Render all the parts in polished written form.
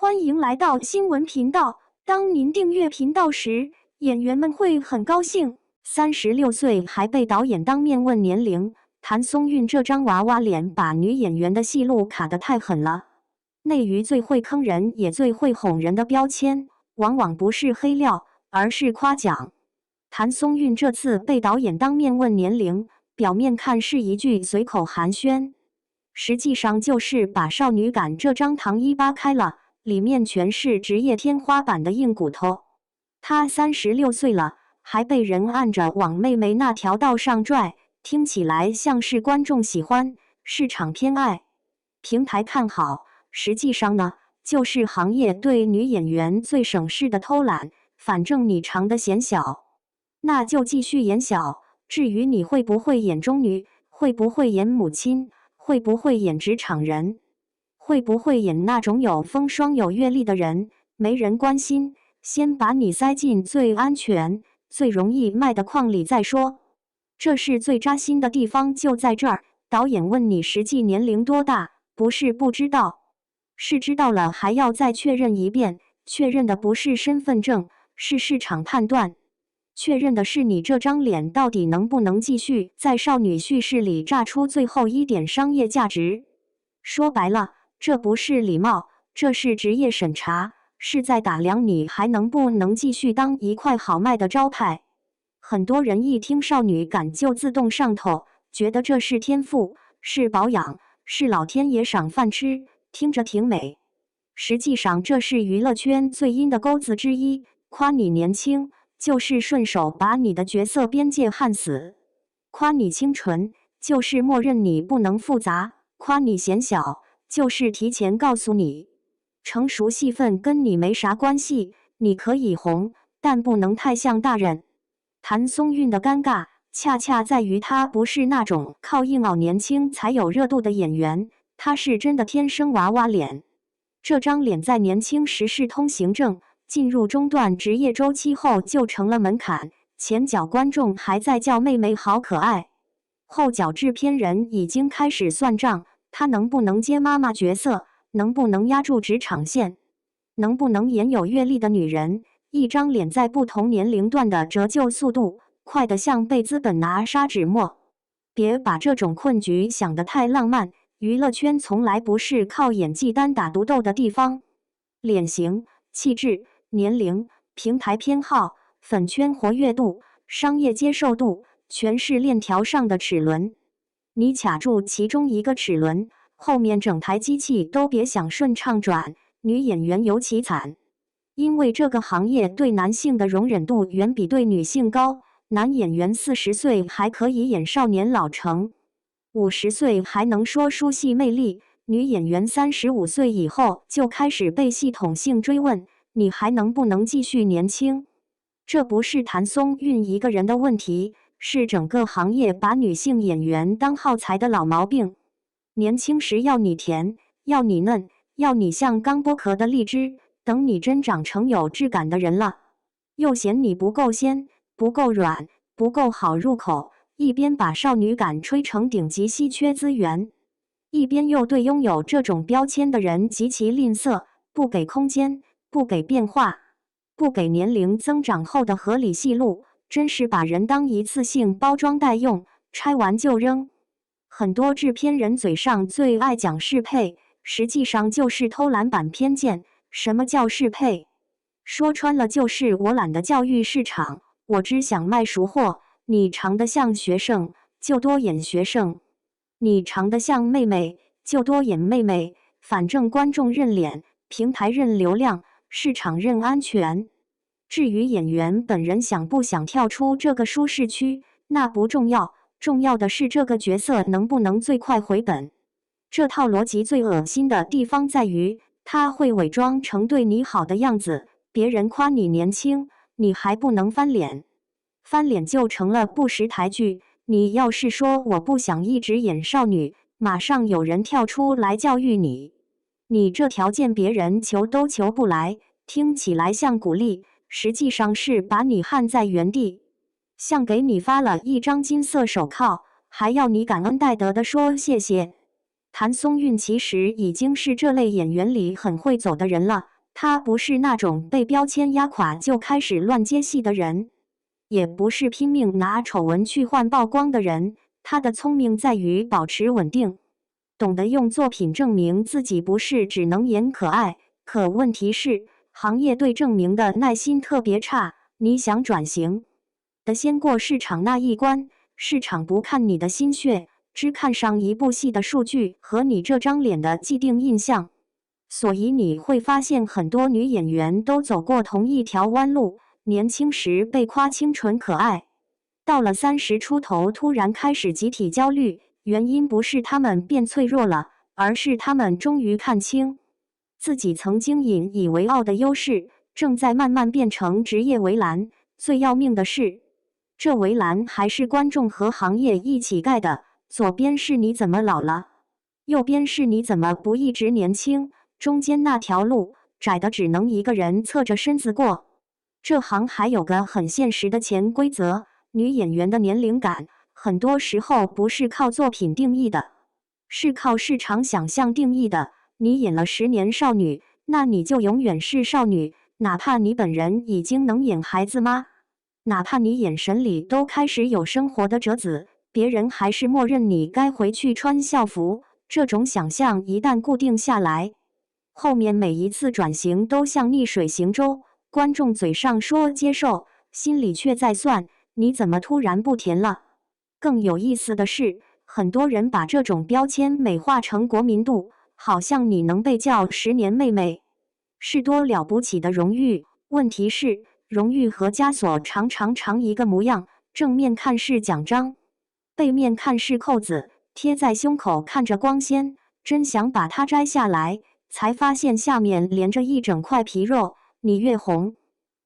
欢迎来到新闻频道。当您订阅频道时，演员们会很高兴。36岁还被导演当面问年龄，谭松韵这张娃娃脸把女演员的戏路卡得太狠了。内娱最会坑人也最会哄人的标签，往往不是黑料，而是夸奖。谭松韵这次被导演当面问年龄，表面看是一句随口寒暄，实际上就是把少女感这张糖衣扒开了，里面全是职业天花板的硬骨头。她36岁了，还被人按着往妹妹那条道上拽，听起来像是观众喜欢，市场偏爱，平台看好。实际上呢，就是行业对女演员最省事的偷懒。反正你长得显小，那就继续演小。至于你会不会演中女，会不会演母亲，会不会演职场人，会不会演那种有风霜有阅历的人，没人关心。先把你塞进最安全、最容易卖的框里再说。这是最扎心的地方，就在这儿。导演问你实际年龄多大，不是不知道，是知道了还要再确认一遍。确认的不是身份证，是市场判断。确认的是你这张脸到底能不能继续在少女叙事里榨出最后一点商业价值。说白了，这不是礼貌，这是职业审查，是在打量你还能不能继续当一块好卖的招牌。很多人一听少女感就自动上头，觉得这是天赋，是保养，是老天爷赏饭吃，听着挺美。实际上这是娱乐圈最阴的钩子之一，夸你年轻，就是顺手把你的角色边界焊死；夸你清纯，就是默认你不能复杂；夸你显小，就是提前告诉你，成熟戏份跟你没啥关系，你可以红，但不能太像大人。谭松韵的尴尬，恰恰在于她不是那种靠硬熬年轻才有热度的演员，她是真的天生娃娃脸。这张脸在年轻时是通行证，进入中段职业周期后就成了门槛。前脚观众还在叫妹妹好可爱，后脚制片人已经开始算账，她能不能接妈妈角色，能不能压住职场线，能不能演有阅历的女人。一张脸在不同年龄段的折旧速度快得像被资本拿砂纸磨。别把这种困局想得太浪漫，娱乐圈从来不是靠演技单打独斗的地方。脸型、气质、年龄、平台偏好、粉圈活跃度、商业接受度，全是链条上的齿轮。你卡住其中一个齿轮，后面整台机器都别想顺畅转。女演员尤其惨，因为这个行业对男性的容忍度远比对女性高。男演员40岁还可以演少年老成，50岁还能说书戏魅力，女演员35岁以后就开始被系统性追问，你还能不能继续年轻？这不是谭松韵一个人的问题，是整个行业把女性演员当耗材的老毛病。年轻时要你甜，要你嫩，要你像刚剥壳的荔枝，等你真长成有质感的人了，又嫌你不够鲜，不够软，不够好入口，一边把少女感吹成顶级稀缺资源，一边又对拥有这种标签的人极其吝啬，不给空间，不给变化，不给年龄增长后的合理戏路，真是把人当一次性包装袋用，拆完就扔。很多制片人嘴上最爱讲适配，实际上就是偷懒版偏见。什么叫适配？说穿了就是我懒得教育市场，我只想卖熟货。你长得像学生，就多演学生；你长得像妹妹，就多演妹妹。反正观众认脸，平台认流量，市场认安全。至于演员本人想不想跳出这个舒适区，那不重要，重要的是这个角色能不能最快回本。这套逻辑最恶心的地方在于，他会伪装成对你好的样子，别人夸你年轻，你还不能翻脸，翻脸就成了不识抬举。你要是说我不想一直演少女，马上有人跳出来教育你，你这条件别人求都求不来，听起来像鼓励，实际上是把你焊在原地，像给你发了一张金色手铐，还要你感恩戴德地说谢谢。谭松韵其实已经是这类演员里很会走的人了，他不是那种被标签压垮就开始乱接戏的人，也不是拼命拿丑闻去换曝光的人。他的聪明在于保持稳定，懂得用作品证明自己不是只能演可爱。可问题是，行业对证明的耐心特别差。你想转型的先过市场那一关，市场不看你的心血，只看上一部戏的数据和你这张脸的既定印象。所以你会发现很多女演员都走过同一条弯路，年轻时被夸清纯可爱，到了30出头突然开始集体焦虑，原因不是她们变脆弱了，而是她们终于看清自己曾经引以为傲的优势，正在慢慢变成职业围栏。最要命的是，这围栏还是观众和行业一起盖的，左边是你怎么老了，右边是你怎么不一直年轻，中间那条路窄的只能一个人侧着身子过。这行还有个很现实的潜规则，女演员的年龄感很多时候不是靠作品定义的，是靠市场想象定义的。你演了10年少女，那你就永远是少女，哪怕你本人已经能演孩子妈，哪怕你眼神里都开始有生活的折子，别人还是默认你该回去穿校服。这种想象一旦固定下来，后面每一次转型都像逆水行舟，观众嘴上说接受，心里却在算你怎么突然不甜了。更有意思的是，很多人把这种标签美化成国民度，好像你能被叫10年妹妹是多了不起的荣誉。问题是，荣誉和枷锁常常长一个模样，正面看是奖章，背面看是扣子，贴在胸口看着光鲜，真想把它摘下来，才发现下面连着一整块皮肉。你越红，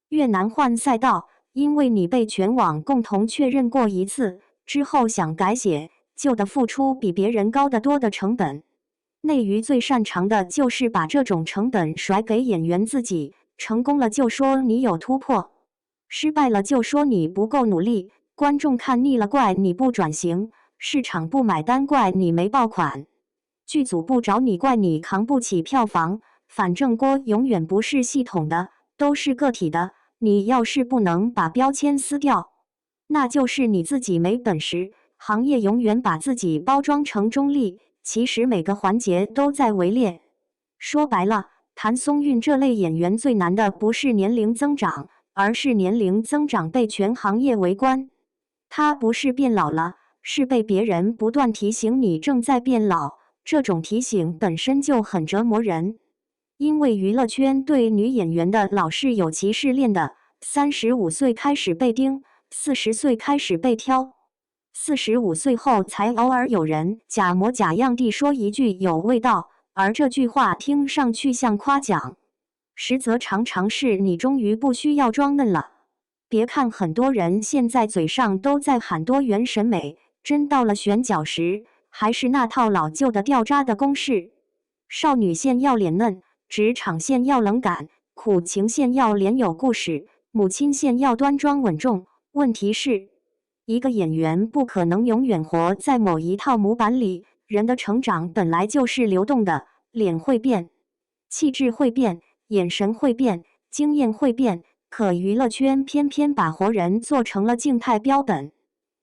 越难换赛道，因为你被全网共同确认过一次之后，想改写就得付出比别人高得多的成本。内娱最擅长的就是把这种成本甩给演员自己，成功了就说你有突破，失败了就说你不够努力。观众看腻了怪你不转型，市场不买单怪你没爆款，剧组不找你怪你扛不起票房。反正锅永远不是系统的，都是个体的。你要是不能把标签撕掉，那就是你自己没本事。行业永远把自己包装成中立，其实每个环节都在围猎。说白了，谭松韵这类演员最难的不是年龄增长，而是年龄增长被全行业围观。她不是变老了，是被别人不断提醒你正在变老。这种提醒本身就很折磨人。因为娱乐圈对女演员的老是有歧视链的，35岁开始被盯，40岁开始被挑，45岁后才偶尔有人假模假样地说一句有味道，而这句话听上去像夸奖，实则常常是你终于不需要装嫩了。别看很多人现在嘴上都在喊多元审美，真到了选角时，还是那套老旧的掉渣的公式：少女线要脸嫩，职场线要冷感，苦情线要脸有故事，母亲线要端庄稳重。问题是，一个演员不可能永远活在某一套模板里，人的成长本来就是流动的，脸会变，气质会变，眼神会变，经验会变，可娱乐圈偏偏把活人做成了静态标本。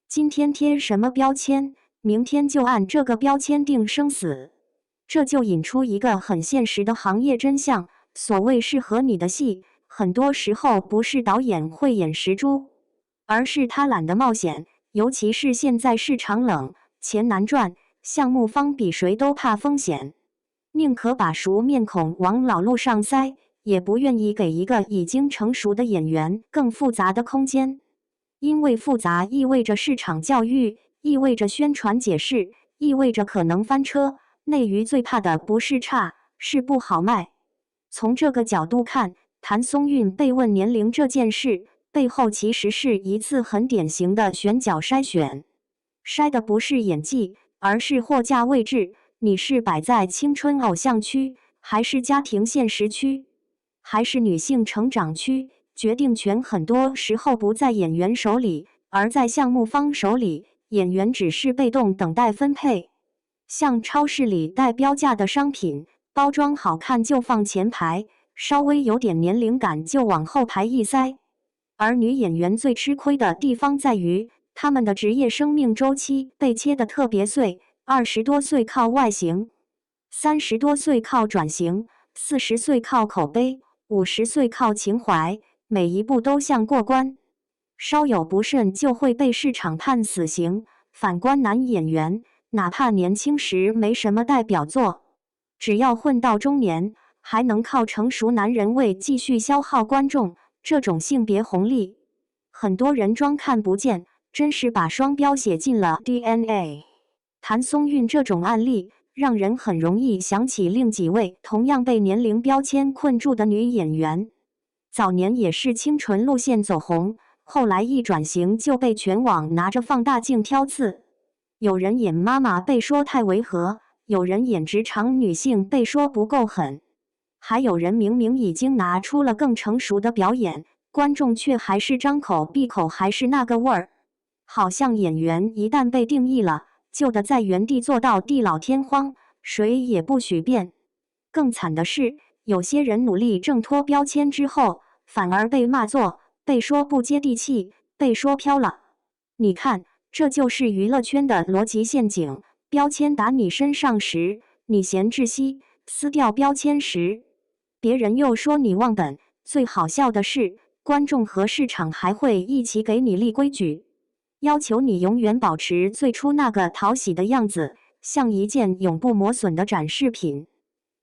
今天贴什么标签，明天就按这个标签定生死。这就引出一个很现实的行业真相，所谓适合你的戏，很多时候不是导演会演实猪，而是他懒得冒险。尤其是现在市场冷，钱难赚，项目方比谁都怕风险，宁可把熟面孔往老路上塞，也不愿意给一个已经成熟的演员更复杂的空间。因为复杂意味着市场教育，意味着宣传解释，意味着可能翻车。内娱最怕的不是差，是不好卖。从这个角度看，谭松韵被问年龄这件事，背后其实是一次很典型的选角筛选，筛的不是演技，而是货架位置。你是摆在青春偶像区，还是家庭现实区，还是女性成长区？决定权很多时候不在演员手里，而在项目方手里，演员只是被动等待分配。像超市里带标价的商品，包装好看就放前排，稍微有点年龄感就往后排一塞。而女演员最吃亏的地方在于，她们的职业生命周期被切得特别碎，20多岁靠外形，30多岁靠转型，40岁靠口碑，50岁靠情怀，每一步都像过关，稍有不慎就会被市场判死刑。反观男演员，哪怕年轻时没什么代表作，只要混到中年，还能靠成熟男人味继续消耗观众。这种性别红利，很多人装看不见，真是把双标写进了 DNA。谭松韵这种案例，让人很容易想起另几位同样被年龄标签困住的女演员。早年也是清纯路线走红，后来一转型就被全网拿着放大镜挑刺。有人演妈妈被说太违和，有人演职场女性被说不够狠。还有人明明已经拿出了更成熟的表演，观众却还是张口闭口还是那个味儿，好像演员一旦被定义了，就得在原地做到地老天荒，谁也不许变。更惨的是，有些人努力挣脱标签之后，反而被骂作，被说不接地气，被说飘了。你看，这就是娱乐圈的逻辑陷阱。标签打你身上时，你嫌窒息；撕掉标签时，别人又说你忘本。最好笑的是，观众和市场还会一起给你立规矩，要求你永远保持最初那个讨喜的样子，像一件永不磨损的展示品。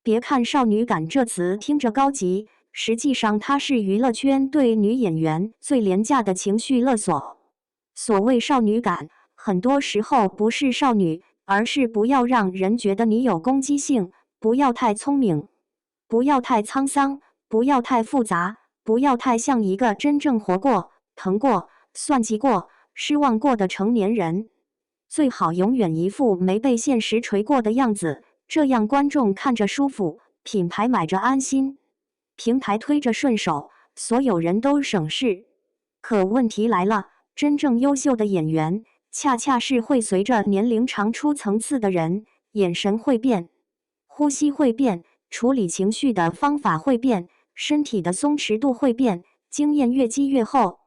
别看少女感这词听着高级，实际上它是娱乐圈对女演员最廉价的情绪勒索。所谓少女感，很多时候不是少女，而是不要让人觉得你有攻击性，不要太聪明，不要太沧桑，不要太复杂，不要太像一个真正活过、疼过、算计过、失望过的成年人。最好永远一副没被现实锤过的样子，这样观众看着舒服，品牌买着安心，平台推着顺手，所有人都省事。可问题来了，真正优秀的演员，恰恰是会随着年龄长出层次的人，眼神会变，呼吸会变，处理情绪的方法会变，身体的松弛度会变，经验越积越厚，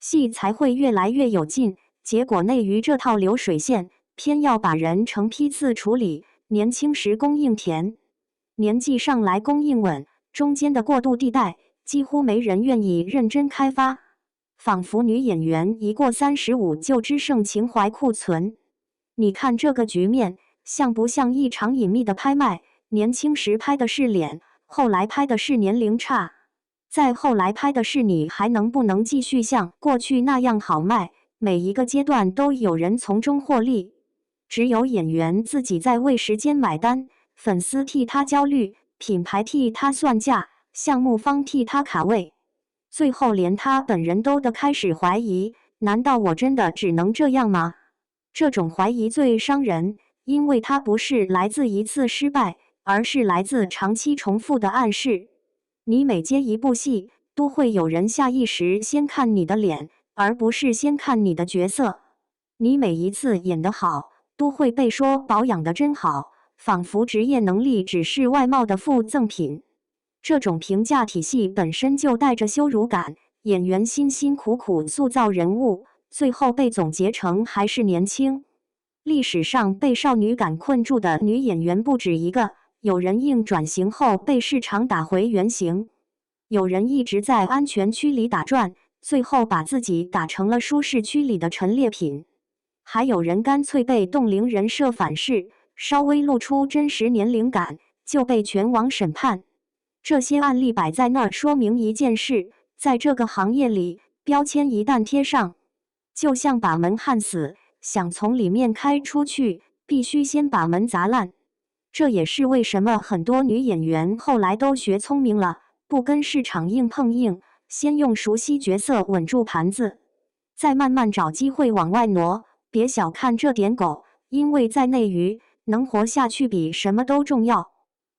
戏才会越来越有劲。结果内于这套流水线，偏要把人成批次处理，年轻时供应甜，年纪上来供应稳，中间的过渡地带几乎没人愿意认真开发。仿佛女演员一过35就只剩情怀库存。你看这个局面，像不像一场隐秘的拍卖？年轻时拍的是脸，后来拍的是年龄差，再后来拍的是你还能不能继续像过去那样好卖。每一个阶段都有人从中获利，只有演员自己在为时间买单，粉丝替他焦虑，品牌替他算价，项目方替他卡位，最后连他本人都得开始怀疑，难道我真的只能这样吗？这种怀疑最伤人，因为它不是来自一次失败，而是来自长期重复的暗示。你每接一部戏，都会有人下意识先看你的脸，而不是先看你的角色。你每一次演得好，都会被说保养得真好，仿佛职业能力只是外貌的附赠品。这种评价体系本身就带着羞辱感，演员辛辛苦苦塑造人物，最后被总结成还是年轻。历史上被少女感困住的女演员不止一个，有人硬转型后被市场打回原形，有人一直在安全区里打转，最后把自己打成了舒适区里的陈列品，还有人干脆被冻龄人设反噬，稍微露出真实年龄感就被全网审判。这些案例摆在那儿，说明一件事：在这个行业里，标签一旦贴上，就像把门焊死，想从里面开出去，必须先把门砸烂。这也是为什么很多女演员后来都学聪明了，不跟市场硬碰硬，先用熟悉角色稳住盘子，再慢慢找机会往外挪。别小看这点狗，因为在内娱，能活下去比什么都重要。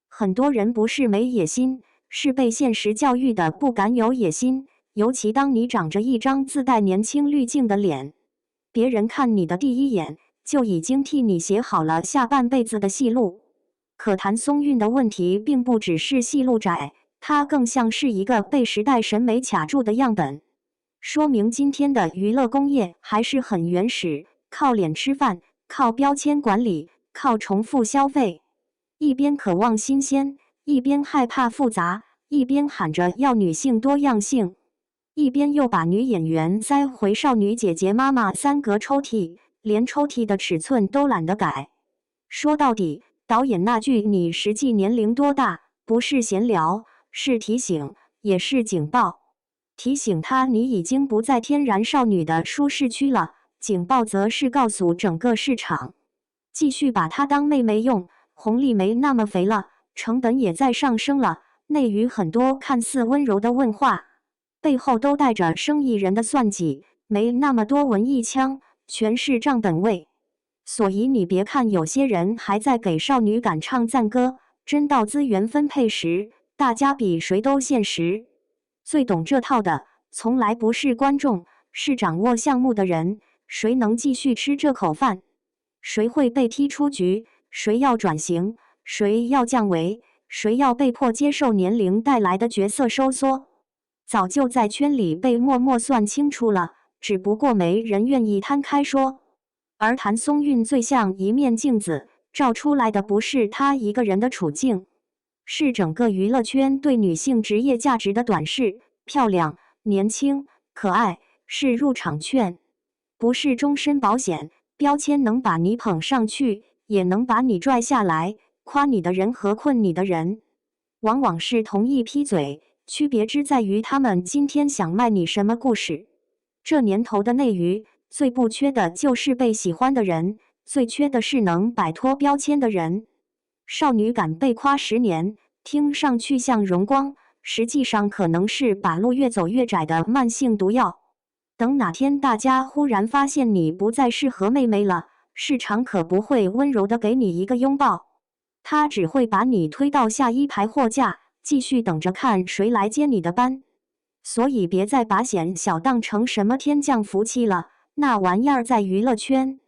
很多人不是没野心，是被现实教育的不敢有野心。尤其当你长着一张自带年轻滤镜的脸，别人看你的第一眼，就已经替你写好了下半辈子的戏路。可谭松韵的问题并不只是戏路窄，它更像是一个被时代审美卡住的样本，说明今天的娱乐工业还是很原始，靠脸吃饭，靠标签管理，靠重复消费。一边渴望新鲜，一边害怕复杂，一边喊着要女性多样性，一边又把女演员塞回少女姐姐妈妈三格抽屉，连抽屉的尺寸都懒得改。说到底，导演那句你实际年龄多大，不是闲聊，是提醒，也是警报。提醒她你已经不在天然少女的舒适区了，警报则是告诉整个市场，继续把她当妹妹用，红利没那么肥了，成本也在上升了。内娱很多看似温柔的问话，背后都带着生意人的算计，没那么多文艺腔，全是账本位。所以你别看有些人还在给少女感唱赞歌，真到资源分配时，大家比谁都现实。最懂这套的，从来不是观众，是掌握项目的人。谁能继续吃这口饭？谁会被踢出局？谁要转型？谁要降维？谁要被迫接受年龄带来的角色收缩？早就在圈里被默默算清楚了，只不过没人愿意摊开说。而谭松韵最像一面镜子，照出来的不是她一个人的处境，是整个娱乐圈对女性职业价值的短视。漂亮、年轻、可爱是入场券，不是终身保险。标签能把你捧上去，也能把你拽下来。夸你的人和困你的人，往往是同一批嘴，区别只在于他们今天想卖你什么故事。这年头的内娱，最不缺的就是被喜欢的人，最缺的是能摆脱标签的人。少女感被夸10年，听上去像荣光，实际上可能是把路越走越窄的慢性毒药。等哪天大家忽然发现你不再适合妹妹了，市场可不会温柔的给你一个拥抱，他只会把你推到下一排货架，继续等着看谁来接你的班。所以别再把显小当成什么天降福气了，那玩意儿在娱乐圈，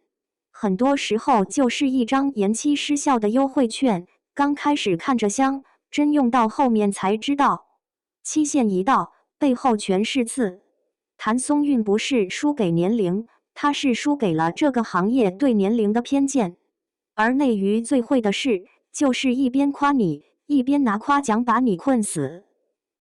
很多时候就是一张延期失效的优惠券，刚开始看着香，真用到后面才知道，期限一到，背后全是刺。谭松韵不是输给年龄，她是输给了这个行业对年龄的偏见。而内娱最会的事，就是一边夸你，一边拿夸奖把你困死。